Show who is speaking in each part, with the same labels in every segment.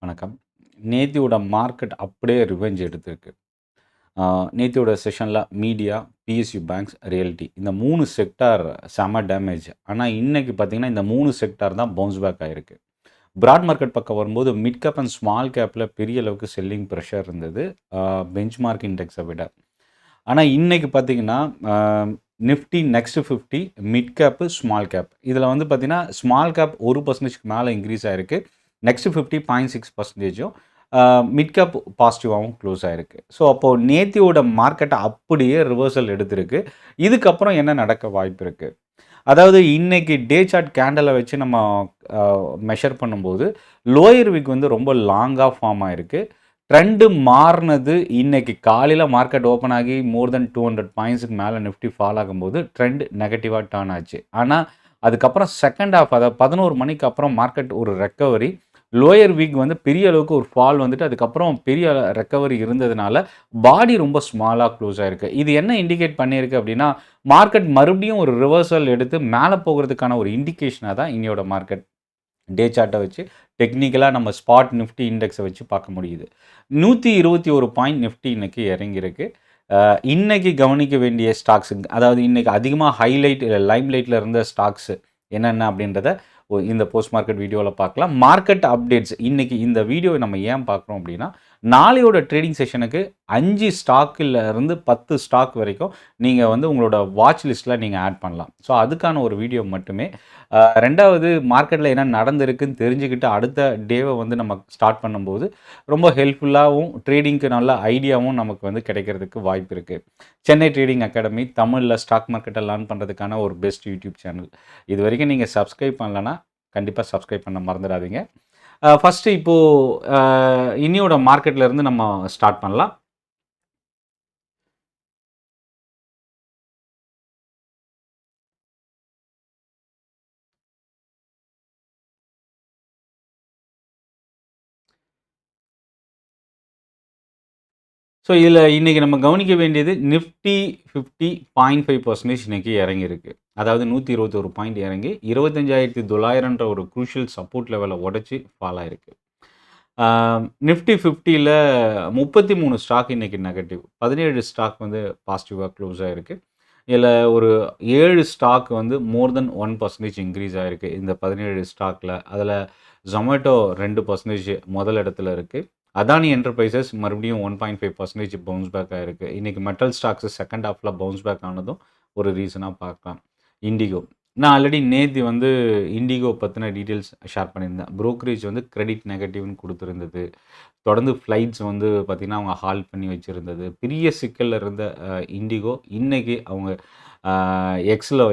Speaker 1: வணக்கம். நேத்தியோட மார்க்கெட் அப்படியே ரிவெஞ்ச் எடுத்திருக்கு. நேத்தியோட செஷன்ல மீடியா, பிஎஸ்யூ பேங்க்ஸ், ரியல்டி இந்த 3 செக்டார் செம டேமேஜ். ஆனா, இன்னைக்கு பார்த்தீங்கன்னா, இந்த 3 செக்டார் தான் பவுன்ஸ் பேக் ஆயிருக்கு. பிராட் மார்க்கெட் பக்கம் வரும்போது மிட் கேப் அண்ட் ஸ்மால் கேப்ல பெரிய அளவுக்கு செல்லிங் பிரஷர் இருந்தது. பெஞ்ச்மார்க் இண்டெக்ஸை விட. ஆனா, இன்னைக்கு பார்த்தீங்கன்னா, அ Nifty next 50 mid cap, small cap. இதில வந்து பார்த்தீங்கன்னா, ஸ்மால் கேப் 1% மேல இன்கிரீஸ் ஆயிருக்கு. நெக்ஸ்ட் 50 0.6%ம் மிட் கேப் பாசிட்டிவாவும் க்ளோஸ் ஆயிருக்கு. ஸோ, அப்போ நேத்தியோட மார்க்கெட்ட அப்படியே ரிவர்சல் எடுத்திருக்கு. இதுக்கப்புறம் என்ன நடக்க வாய்ப்பு இருக்கு? அதாவது இன்னைக்கு டே சார்ட் கேண்டல வச்சு நம்ம அ மெஷர் பண்ணும்போது, லோயர் விக் வந்து ரொம்ப லாங்கா ஃபார்ம் ஆயிருக்கு. ட்ரெண்ட் மாறுனது இன்னைக்கு காலையில மார்க்கெட் ஓப்பன் ஆகி மோர் தென் 200 பாயிண்ட்ஸ்க்கு மேல நிஃப்டி ஃபால் ஆகும்போது ட்ரெண்ட் நெகட்டிவா டர்ன் ஆச்சு. ஆனா, அதுக்கப்புறம் செகண்ட் ஹால்ஃப் அதாவது 11 மணிக்கு அப்புறம் மார்க்கெட் ஒரு ரெக்கவரி. லோயர் வீக் வந்து பெரிய அளவுக்கு ஒரு ஃபால் வந்துட்டு அதுக்கப்புறம் பெரிய ரெக்கவரி இருந்ததுனால, பாடி ரொம்ப ஸ்மாலா க்ளோஸ் ஆயிருக்கு. இது என்ன இண்டிகேட் பண்ணியிருக்கு அப்படின்னா, மார்க்கெட் மறுபடியும் ஒரு ரிவர்சல் எடுத்து மேல போகுறதுக்கான ஒரு இண்டிகேஷனா தான் இன்னையோட மார்க்கெட். டே சார்ட்ட வச்சு டெக்னிக்கலா நம்ம ஸ்பாட் நிஃப்டி இண்டெக்ஸ வச்சு பார்க்க முடியுது. 121 பாயிண்ட் நிஃப்டி இன்னைக்கு இறங்கியிருக்கு. இன்னைக்கு கவனிக்க வேண்டிய ஸ்டாக்ஸ் அதாவது இன்னைக்கு அதிகமா ஹைலைட் லைம்லைட்ல இருந்த ஸ்டாக்ஸ் என்னென்ன அப்படின்றத இந்த போஸ்ட் மார்க்கெட் வீடியோல பார்க்கலாம். மார்க்கெட் அப்டேட்ஸ் இன்னைக்கு இந்த வீடியோவை நம்ம ஏன் பார்க்குறோம் அப்படின்னா, நாளையோட ட்ரேடிங் செஷனுக்கு 5 ஸ்டாக்ல இருந்து 10 ஸ்டாக் வரைக்கும் நீங்க வந்து உங்களோட வாட்ச் லிஸ்ட்ல நீங்க ஆட் பண்ணலாம். ஸோ, அதுக்கான ஒரு வீடியோ மட்டுமே. 2வது மார்க்கெட்ல என்ன நடந்திருக்குன்னு தெரிஞ்சுக்கிட்டு அடுத்த டேவ வந்து நம்ம ஸ்டார்ட் பண்ணும்போது, ரொம்ப ஹெல்ப்ஃபுல்லாவும், ட்ரேடிங்க்கு நல்ல ஐடியாவும் நமக்கு வந்து கிடைக்கிறதுக்கு வாய்ப்பு இருக்கு. சென்னை ட்ரேடிங் அகாடமி தமிழ்ல ஸ்டாக் மார்க்கெட்ட லேர்ன் பண்றதுக்கான ஒரு பெஸ்ட் யூடியூப் சேனல். இதுவரைக்கும் நீங்க சப்ஸ்கிரைப் பண்ணலன்னா, கண்டிப்பா சப்ஸ்கிரைப் பண்ண மறந்துடாதீங்க. ஃபர்ஸ்ட்டு இப்போ அ இன்னியோட மார்க்கெட்ல இருந்து நம்ம ஸ்டார்ட் பண்ணலாம். ஸோ, இதில இன்னைக்கு நம்ம கவனிக்க வேண்டியது நிஃப்டி 50 0.5% இன்னைக்கு இறங்கியிருக்கு. அதாவது 121 பாயிண்ட் இறங்கி 25,900ன்ற ஒரு குரூஷியல் சப்போர்ட் லெவல உடைச்சு ஃபால் ஆயிருக்கு. ஆ நிஃப்டி 50ல 33 ஸ்டாக் இன்னைக்கு நெகட்டிவ். 17 ஸ்டாக் வந்து பாசிட்டிவா க்ளோஸ் ஆயிருக்கு. இதில ஒரு 7 ஸ்டாக் வந்து மோர் தென் 1% இன்கிரீஸ் ஆயிருக்கு. இந்த 17 ஸ்டாக்ல. அதில Zomato 2% முதல் இடத்துல இருக்கு. அதானி என்டர்பிரைசஸ் மறுபடியும் 1.5% பவுன்ஸ் பேக் ஆயிருக்கு. இன்னைக்கு மெட்டல் ஸ்டாக்ஸ் செகண்ட் ஹால்ஃப்ல பவுன்ஸ் பேக் ஆனதும் ஒரு ரீசனா பார்க்கலாம். இண்டிகோ. நான் ஆல்ரெடி நேத்தி வந்து இண்டிகோ பத்தின டீட்டெயில்ஸ் ஷேர் பண்ணியிருந்தேன். புரோக்கரேஜ் வந்து கிரெடிட் நெகட்டிவ்னு குடுத்திருந்தது. தொடர்ந்து ஃப்ளைட்ஸ் வந்து பார்த்தீங்கன்னா, அவங்க ஹால்ட் பண்ணி வச்சிருந்தது. பெரிய சிக்கல்ல இருந்த இண்டிகோ இன்னைக்கு அவங்க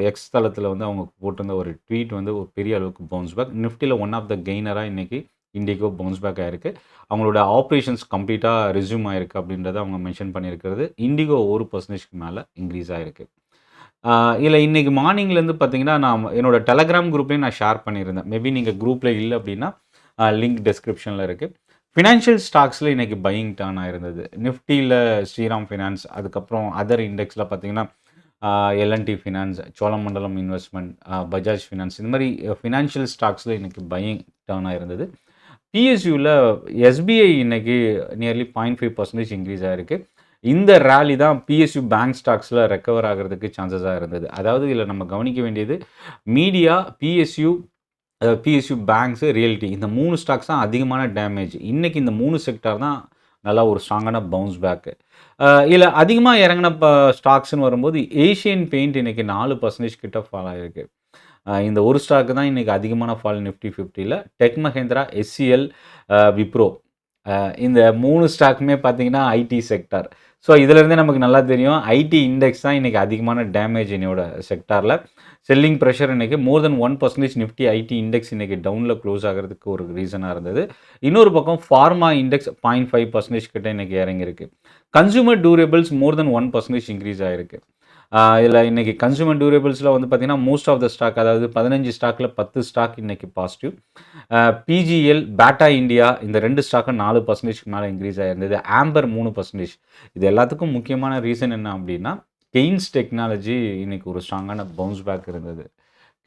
Speaker 1: எக்ஸ் தளத்தில வந்து அவங்க போட்டிருந்த ஒரு ட்வீட் வந்து ஒரு பெரிய அளவுக்கு பவுன்ஸ் பேக். நிஃப்டில ஒன் ஆஃப் த கெய்னரா இன்னைக்கு இண்டிகோ பவுன்ஸ் பேக் ஆயிருக்கு. அவங்களோட ஆப்பரேஷன்ஸ் கம்ப்ளீட்டா ரெஸ்யூம் ஆயிருக்கு அப்படின்றத அவங்க மென்ஷன் பண்ணியிருக்கிறது. இண்டிகோ 1%க்கு மேல இன்கிரீஸ் ஆயிருக்கு. இதில இன்னைக்கு மார்னிங்லேருந்து பார்த்தீங்கன்னா, நான் என்னோட டெலகிராம் குரூப்லயும் நான் ஷேர் பண்ணியிருந்தேன். மேபி நீங்க குரூப்ல இல்ல அப்படின்னா, லிங்க் டிஸ்கிரிப்ஷன்ல இருக்கு. ஃபினான்ஷியல் ஸ்டாக்ஸ்ல இன்னைக்கு பையிங் டர்ன் ஆயிருந்தது. நிஃப்டில ஸ்ரீராம் ஃபினான்ஸ், அதுக்கப்புறம் அதர் இண்டெக்ஸ்ல பார்த்தீங்கன்னா, L and T finance, Cholamandalam investment, Bajaj finance இந்த மாரி ஃபினான்ஷியல் ஸ்டாக்ஸ்ல இன்னைக்கு பையிங் டர்ன் ஆயிருந்தது. பிஎஸ்யூல எஸ்பிஐ இன்னைக்கு நியர்லி 0.5% இன்கிரீஸ் ஆயிருக்கு. இந்த ராலி தான் பிஎஸ்யூ பேங்க் ஸ்டாக்ஸ்ல ரெக்கவர் ஆகுறதுக்கு சான்சஸா இருந்தது. அதாவது இதில நம்ம கவனிக்க வேண்டியது மீடியா, பிஎஸ்யூ பேங்க்ஸ், ரியல்டி இந்த 3 ஸ்டாக்ஸ் தான் அதிகமான டேமேஜ். இன்னைக்கு இந்த 3 செக்டார் தான் நல்லா ஒரு ஸ்ட்ராங்கான பவுன்ஸ் பேக். இதில அதிகமா இறங்கின ஸ்டாக்ஸ்ன்னு வரும்போது ஏசியன் பெயிண்ட் இன்னைக்கு 4% கிட்ட ஃபால் ஆயிருக்கு. இந்த ஒரு ஸ்டாக் தான் இன்னைக்கு அதிகமான ஃபால் நிஃப்டி 50ல. டெக் மஹேந்திரா, எஸ்சிஎல், விப்ரோ இந்த 3 ஸ்டாக்குமே பார்த்தீங்கன்னா ஐடி செக்டார். ஸோ, இதிலிருந்தே நமக்கு நல்லா தெரியும். ஐடி இண்டெக்ஸ் தான் இன்னைக்கு அதிகமான டேமேஜ் இன்னையோட செக்டார்ல. செல்லிங் பிரஷர் இன்னைக்கு மோர் தென் 1% நிஃப்டி ஐடி இண்டெக்ஸ் இன்னைக்கு டவுன்ல க்ளோஸ் ஆகுறதுக்கு ஒரு ரீசனா இருந்தது. இன்னொரு பக்கம் ஃபார்மா இண்டெக்ஸ் 0.5% கிட்ட இன்னைக்கு இறங்கியிருக்கு. கன்சியூமர் டியூரபிள்ஸ் மோர் தென் 1% இன்கிரீஸ் ஆயிருக்கு. இதில இன்னைக்கு கன்சியூமர் டியூரபிள்ஸ்ல வந்து பார்த்தீங்கன்னா, மோஸ்ட் ஆஃப் த ஸ்டாக் அதாவது 15 ஸ்டாக்ல 10 ஸ்டாக் இன்னைக்கு பாசிட்டிவ். பிஜிஎல், பேட்டா இண்டியா இந்த 2 ஸ்டாக்கும் 4%க்கு மேல இன்கிரீஸ் ஆயிருந்தது. ஆம்பர் 3%. இது எல்லாத்துக்கும் முக்கியமான ரீசன் என்ன அப்டின்னா, கெய்ன்ஸ் டெக்னாலஜி இன்னைக்கு ஒரு ஸ்ட்ராங்கான பவுன்ஸ் பேக் இருந்தது.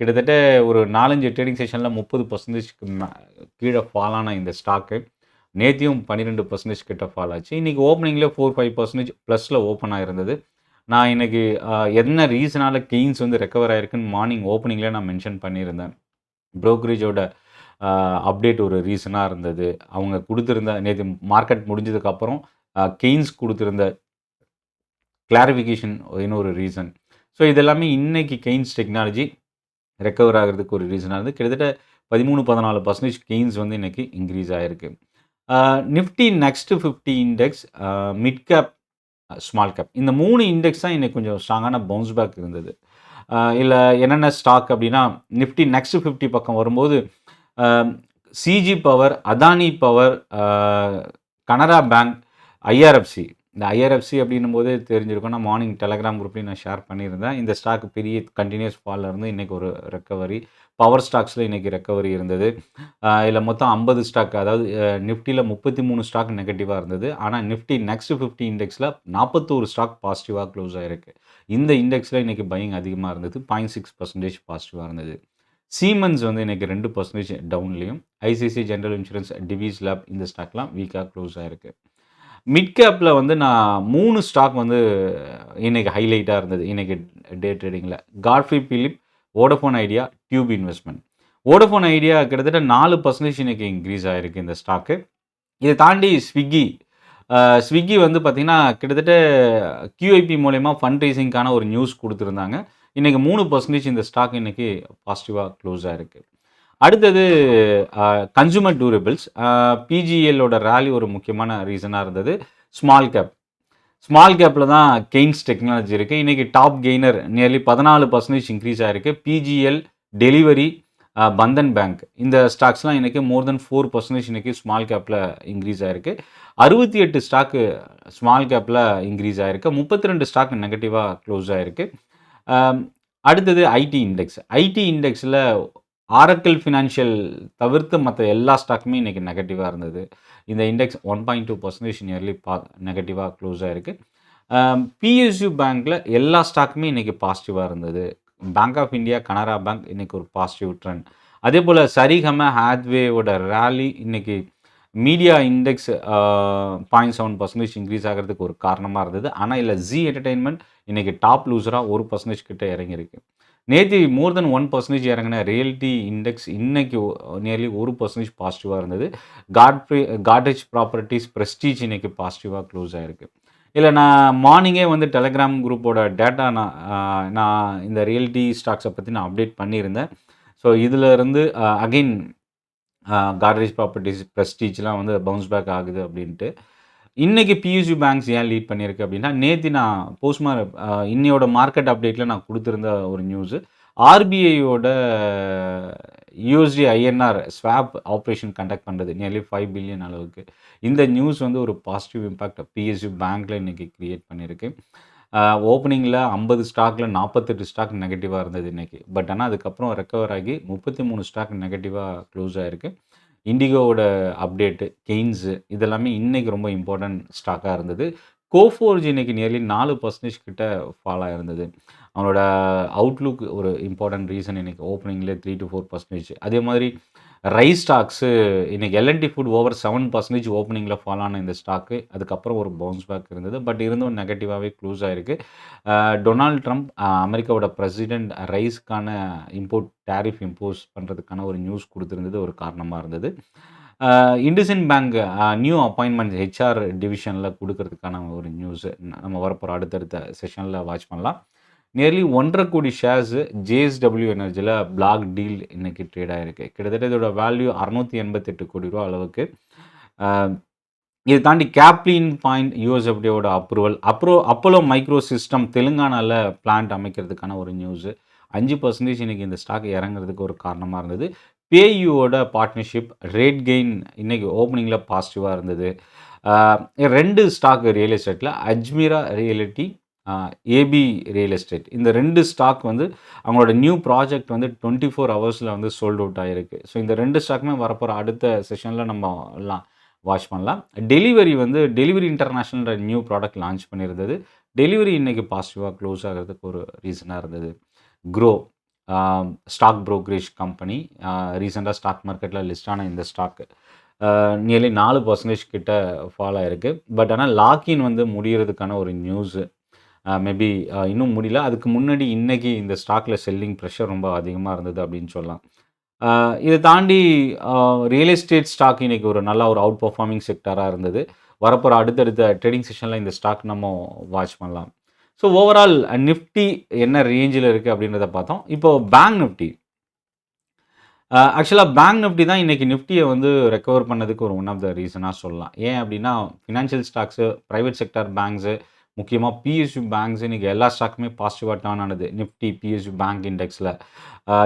Speaker 1: கிட்டத்தட்ட ஒரு 4, 5 ட்ரேடிங் செஷன்ல 30%க்கு கீழ ஃபால் ஆன இந்த ஸ்டாக்கு நேத்தியும் 12% கிட்ட ஃபால் ஆச்சு. இன்றைக்கி ஓப்பனிங்கில் 4-5% ப்ளஸில் ஓப்பன் ஆகிருந்தது. நான் இன்றைக்கி என்ன ரீசனால் கெயின்ஸ் வந்து ரெக்கவர் ஆகிருக்குன்னு மார்னிங் ஓப்பனிங்கில் நான் மென்ஷன் பண்ணியிருந்தேன். ப்ரோக்கரேஜோட அப்டேட் ஒரு ரீசனாக இருந்தது. அவங்க கொடுத்துருந்த நேற்று மார்க்கெட் முடிஞ்சதுக்கப்புறம் கெயின்ஸ் கொடுத்துருந்த கிளாரிஃபிகேஷன் இன்னொரு ரீசன். ஸோ இதெல்லாமே இன்னைக்கு கெயின்ஸ் டெக்னாலஜி ரெக்கவர் ஆகிறதுக்கு ஒரு ரீசனாக இருந்து கிட்டத்தட்ட 13-14% கெயின்ஸ் வந்து இன்றைக்கி இன்க்ரீஸ் ஆகிருக்கு. Nifty next 50 index, mid cap, small gap, இந்த 3 இண்டெக்ஸ் தான் இன்றைக்கி கொஞ்சம் ஸ்ட்ராங்கான பவுன்ஸ் பேக் இருந்தது. இல்லை என்னென்ன ஸ்டாக் அப்படின்னா, நிஃப்டி நெக்ஸ்ட் 50 பக்கம் வரும்போது CG power, Adani power, Canara bank, IRFC. இந்த ஐஆர்எஃப்சி அப்படின்னும் போது தெரிஞ்சிருக்கும், நான் மார்னிங் டெலகிராம் குரூப்லேயும் நான் ஷேர் பண்ணியிருந்தேன். இந்த ஸ்டாக் பெரிய கண்டினியூஸ் ஃபாலில் இருந்து இன்றைக்கி ஒரு ரெக்கவரி. பவர் ஸ்டாக்ஸில் இன்றைக்கி ரெக்கவரி இருந்தது. இதில் மொத்தம் 50 ஸ்டாக், அதாவது நிஃப்டியில் 33 ஸ்டாக் நெகட்டிவாக இருந்தது. ஆனால் நிஃப்டி நெக்ஸ்ட் 50 இண்டெக்ஸில் 41 ஸ்டாக் பாசிட்டிவாக க்ளோஸ் ஆகிருக்கு. இந்த இண்டெக்ஸில் இன்றைக்கி பையிங் அதிகமாக இருந்தது. 0.6% பாசிட்டிவாக இருந்தது. சீமென்ஸ் வந்து இன்றைக்கி 2% டவுன்லேயும், ICICI general insurance, Divi's lab, இந்த ஸ்டாக்லாம் வீக்காக க்ளோஸ் ஆகிருக்கு. மிட் கேப்பில் வந்து நான் 3 ஸ்டாக் வந்து இன்றைக்கி ஹைலைட்டாக இருந்தது இன்றைக்கி டே ட்ரேடிங்கில். Godfrey Phillips, Vodafone Idea, Tube investment. Vodafone Idea கிட்டத்தட்ட 4% இன்றைக்கி இன்க்ரீஸ் ஆகிருக்கு இந்த ஸ்டாக்கு. இதை தாண்டி ஸ்விக்கி வந்து பார்த்திங்கன்னா கிட்டத்தட்ட QIP மூலயமா ஃபண்ட் ரைசிங்கான ஒரு நியூஸ் கொடுத்துருந்தாங்க. இன்றைக்கி 3% இந்த ஸ்டாக் இன்றைக்கி பாசிட்டிவாக க்ளோஸ் ஆகிருக்கு. அடுத்தது கன்சூமர் டூரபிள்ஸ். பிஜிஎல்லோட ரேலி ஒரு முக்கியமான ரீசனாக இருந்தது. ஸ்மால் கேப்பில் தான் கெயின்ஸ் டெக்னாலஜி இருக்குது. இன்றைக்கி டாப் கெய்னர் நியர்லி 14% இன்க்ரீஸ் ஆகிருக்கு. பிஜிஎல், டெலிவரி, பந்தன் பேங்க், இந்த ஸ்டாக்ஸ்லாம் இன்றைக்கி மோர் தென் 4% இன்றைக்கி ஸ்மால் கேப்பில் இன்க்ரீஸ் ஆகிருக்கு. 68 ஸ்டாக்கு ஸ்மால் கேப்பில் இன்க்ரீஸ் ஆகிருக்கு. 32 ஸ்டாக் நெகட்டிவாக க்ளோஸ் ஆகிருக்கு. அடுத்தது ஐடி இண்டெக்ஸில் ஆரக்கிள் ஃபினான்ஷியல் தவிர்த்து மற்ற எல்லா ஸ்டாக்குமே இன்றைக்கி நெகட்டிவாக இருந்தது. இந்த இண்டெக்ஸ் 1.2% நியர்லி நெகட்டிவாக க்ளோஸ் ஆகிருக்கு. பிஎஸ்யூ பேங்க்கில் எல்லா ஸ்டாக்குமே இன்றைக்கி பாசிட்டிவாக இருந்தது. Bank of India, Canara bank இன்றைக்கி ஒரு பாசிட்டிவ் ட்ரெண்ட். அதே போல் சரிகம ஹேத்வேவோட ரேலி இன்றைக்கி மீடியா இண்டெக்ஸ் 0.7% இன்க்ரீஸ் ஆகிறதுக்கு ஒரு காரணமாக இருந்தது. ஆனால் இல்லை ஜி என்டர்டெயின்மெண்ட் இன்றைக்கி டாப் லூஸராக 1% கிட்ட இறங்கியிருக்கு. நேற்று மோர் தென் 1% இறங்கின ரியல்டி இண்டெக்ஸ் இன்றைக்கி நியர்லி 1% பாசிட்டிவாக இருந்தது. காட்ரேஜ் ப்ராப்பர்ட்டிஸ், ப்ரெஸ்டீஜ் இன்றைக்கி பாசிட்டிவாக க்ளோஸ் ஆகிருக்கு. இல்லை நான் மார்னிங்கே வந்து டெலகிராம் குரூப்போட டேட்டா நான் இந்த ரியல்டி ஸ்டாக்ஸை பற்றி நான் அப்டேட் பண்ணியிருந்தேன். ஸோ இதில் இருந்து அகெயின் காட்ரேஜ் ப்ராப்பர்ட்டிஸ், ப்ரெஸ்டீஜ்லாம் வந்து பவுன்ஸ் பேக் ஆகுது அப்படின்ட்டு. இன்றைக்கி பிஎஸ்யூ பேங்க்ஸ் ஏன் லீட் பண்ணியிருக்கு அப்படின்னா, நேற்று நான் இன்னையோட மார்க்கெட் அப்டேட்டில் நான் கொடுத்துருந்த ஒரு நியூஸு, ஆர்பிஐயோட USD INR swap operation conduct பண்ணுறது நியர்லி 5 பில்லியன் அளவுக்கு. இந்த நியூஸ் வந்து ஒரு பாசிட்டிவ் இம்பேக்ட் பிஎஸ்யூ பேங்க்கில் இன்றைக்கி க்ரியேட் பண்ணியிருக்கு. ஓப்பனிங்கில் 50 ஸ்டாக்கில் 48 ஸ்டாக் நெகட்டிவாக இருந்தது இன்றைக்கி. பட் ஆனால் அதுக்கப்புறம் ரெக்கவர் ஆகி 33 ஸ்டாக் நெகட்டிவாக க்ளோஸ் ஆகிருக்கு. இண்டிகோவோட அப்டேட்டு, கெயின்ஸு, இதெல்லாமே இன்றைக்கி ரொம்ப இம்பார்ட்டன்ட் ஸ்டாக்காக இருந்தது. கோஃபோர்ஜ் இன்றைக்கி நியர்லி 4% கிட்ட ஃபால் ஆகிருந்தது. அவனோட அவுட்லுக் ஒரு இம்பார்ட்டன்ட் ரீசன் இன்றைக்கி ஓப்பனிங்கில் 3-4%. அதே மாதிரி ரைஸ் ஸ்டாக்ஸு இன்றைக்கி எல்என்டி ஃபுட் ஓவர் 7% ஓப்பனிங்கில் ஃபால் ஆன இந்த ஸ்டாக்கு அதுக்கப்புறம் ஒரு பவுன்ஸ் பேக் இருந்தது. பட் இருந்தும் நெகட்டிவாகவே க்ளோஸ் ஆகிருக்கு. டொனால்ட் ட்ரம்ப் அமெரிக்காவோட பிரசிடெண்ட் ரைஸ்க்கான இம்போர்ட் டேரிஃப் இம்போஸ் பண்ணுறதுக்கான ஒரு நியூஸ் கொடுத்துருந்தது ஒரு காரணமாக இருந்தது. IndusInd bank new appointment HR டிவிஷனில் கொடுக்கறதுக்கான ஒரு நியூஸு நம்ம வரப்போகிற அடுத்தடுத்த செஷனில் வாட்ச் பண்ணலாம். நியர்லி 1.5 கோடி ஷேர்ஸு JSW எனர்ஜியில் பிளாக் டீல் இன்றைக்கி ட்ரேட் ஆகிருக்கு. கிட்டத்தட்ட இதோட வேல்யூ 688 கோடி ரூபா அளவுக்கு. இதை தாண்டி கேப்லின் பாயிண்ட் USFDAவோட அப்போலோ மைக்ரோ சிஸ்டம் தெலுங்கானாவில் பிளான்ட் அமைக்கிறதுக்கான ஒரு நியூஸு 5% இன்றைக்கி இந்த ஸ்டாக் இறங்குறதுக்கு ஒரு காரணமாக இருந்தது. பேயூவோட பார்ட்னர்ஷிப் ரேட் கெயின் இன்றைக்கி ஓப்பனிங்கில் பாசிட்டிவாக இருந்தது. 2 ஸ்டாக் ரியல் எஸ்டேட்டில் Ajmera realty, AB real estate, இந்த 2 ஸ்டாக் வந்து அவங்களோட நியூ ப்ராஜெக்ட் வந்து 24 ஹவர்ஸில் வந்து சோல்ட் அவுட் ஆகிருக்கு. ஸோ இந்த 2 ஸ்டாக்குமே வரப்போகிற அடுத்த செஷனில் நம்ம எல்லாம் வாட்ச் பண்ணலாம். Delhivery international new product launch பண்ணியிருந்தது. டெலிவரி இன்றைக்கி பாசிட்டிவாக க்ளோஸ் ஆகிறதுக்கு ஒரு ரீசனாக இருந்தது. க்ரோ ஸ்டாக் ப்ரோக்கரேஜ் கம்பெனி ரீசெண்டாக ஸ்டாக் மார்க்கெட்டில் லிஸ்ட் ஆன இந்த ஸ்டாக்கு நியர்லி 4% கிட்ட ஃபால் ஆயிருக்கு. பட் ஆனால் லாக்இன் வந்து முடியறதுக்கான ஒரு நியூஸு. மேபி இன்னும் முடியல. அதுக்கு முன்னாடி இன்னைக்கு இந்த ஸ்டாக்ல செல்லிங் ப்ரெஷர் ரொம்ப அதிகமா இருந்தது அப்படின்னு சொல்லலாம். இத தாண்டி ரியல் எஸ்டேட் ஸ்டாக் இன்னைக்கு ஒரு நல்ல ஒரு அவுட் பெர்ஃபார்மிங் செக்டாரா இருந்தது. வரப்போற அடுத்தடுத்த ட்ரேடிங் செஷன்ல இந்த ஸ்டாக் நம்ம வாட்ச் பண்ணலாம். ஸோ ஓவரால் நிஃப்டி என்ன ரேஞ்சில இருக்கு அப்படின்றத பார்த்தோம். இப்போ பேங்க் நிஃப்டி. ஆக்சுவலா பேங்க் நிஃப்டி தான் இன்னைக்கு நிஃப்டிய வந்து ரெக்கவர் பண்ணதுக்கு ஒரு ஒன் ஆஃப் த ரீசனா சொல்லலாம். ஏன் அப்படின்னா, financial stocks, private sector banks, முக்கியமா பிஎஸ்யூ பேங்க்ஸ் இன்னைக்கு எல்லா ஸ்டாக்குமே பாசிட்டிவா டர்ன் ஆனது. நிஃப்டி, பிஎஸ்யூ பேங்க் இண்டெக்ஸ்ல.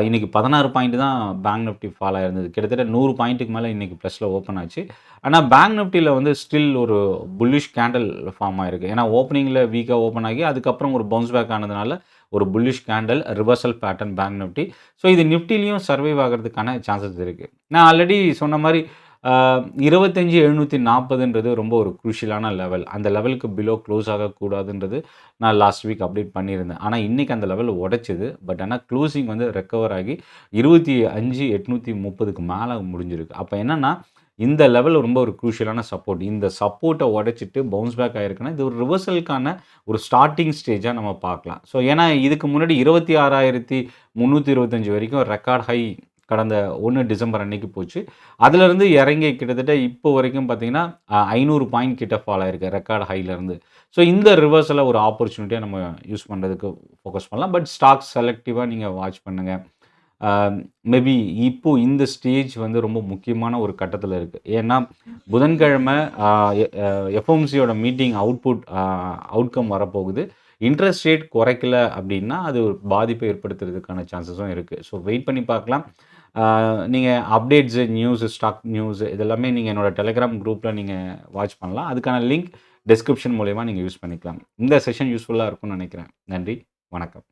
Speaker 1: இன்னைக்கு 16 பாயிண்ட் தான் பேங்க் நிஃப்டி ஃபால் ஆயிருந்தது. கிட்டத்தட்ட 100 பாயிண்ட்டுக்கு மேல இன்னைக்கு ப்ளஸ்ல ஓப்பன் ஆச்சு. ஆனா பேங்க் நிஃப்டில வந்து ஸ்டில் ஒரு புல்லிஷ் கேண்டில் ஃபார்ம் ஆயிருக்கு. ஏன்னா ஓப்பனிங்ல வீக்கா ஓப்பன் ஆகி அதுக்கப்புறம் ஒரு பவுன்ஸ் பேக் ஆனதுனால ஒரு bullish candle reversal pattern bank Nifty. So இது நிஃப்டிலயும் சர்வைவ் ஆகுறதுக்கான சான்சஸ் இருக்கு. நான் ஆல்ரெடி சொன்ன மாரி 25,740ன்றது ரொம்ப ஒரு குரூஷியலான லெவல். அந்த லெவலுக்கு பிலோ க்ளோஸ் ஆகக்கூடாதுன்றது நான் லாஸ்ட் வீக் அப்டேட் பண்ணியிருந்தேன். ஆனா இன்னைக்கு அந்த லெவல் உடைச்சது. பட் ஆனா க்ளோசிங் வந்து ரெக்கவர் ஆகி 25,830க்கு மேல முடிஞ்சிருக்கு. அப்ப என்னன்னா, இந்த லெவல் ரொம்ப ஒரு குரூஷியலான சப்போர்ட். இந்த சப்போர்ட்ட உடைச்சிட்டு பவுன்ஸ் பேக் ஆயிருக்குன்னா, இது ஒரு ரிவர்சலுக்கான ஒரு ஸ்டார்ட்டிங் ஸ்டேஜா நம்ம பார்க்கலாம். ஸோ ஏன்னா இதுக்கு முன்னாடி 26,325 வரைக்கும் ரெக்கார்ட் ஹை கடந்த 1 டிசம்பர் அன்னைக்கு போச்சு. அதிலிருந்து இறங்கி கிட்டத்தட்ட இப்போ வரைக்கும் பார்த்தீங்கன்னா, 500 பாயிண்ட் கிட்ட ஃபால் ஆயிருக்கு ரெக்கார்ட் ஹைலருந்து. ஸோ இந்த ரிவர்சல ஒரு ஆப்பர்ச்சுனிட்டியா நம்ம யூஸ் பண்றதுக்கு ஃபோக்கஸ் பண்ணலாம். பட் ஸ்டாக்ஸ் செலக்டிவா நீங்க வாட்ச் பண்ணுங்க. மேபி இப்போ இந்த ஸ்டேஜ் வந்து ரொம்ப முக்கியமான ஒரு கட்டத்தில இருக்கு. ஏன்னா, புதன்கிழமை அ எ எஃப்ஓஎம்சியோட மீட்டிங் அவுட்கம் வரப்போகுது. இன்ட்ரெஸ்ட் ரேட் குறைக்கல அப்படின்னா, அது ஒரு பாதிப்பை ஏற்படுத்துறதுக்கான சான்சஸும் இருக்கு. ஸோ வெயிட் பண்ணி பார்க்கலாம். நீங்க அப்டேட்ஸு, நியூஸு, ஸ்டாக் நியூஸு இதெல்லாமே நீங்க என்னோட டெலகிராம் குரூப்ல நீங்க வாட்ச் பண்ணலாம். அதுக்கான லிங்க் டிஸ்கிரிப்ஷன் மூலியமா நீங்க யூஸ் பண்ணிக்கலாம். இந்த செஷன் யூஸ்ஃபுல்லா இருக்கும்னு நினைக்கிறேன். நன்றி, வணக்கம்.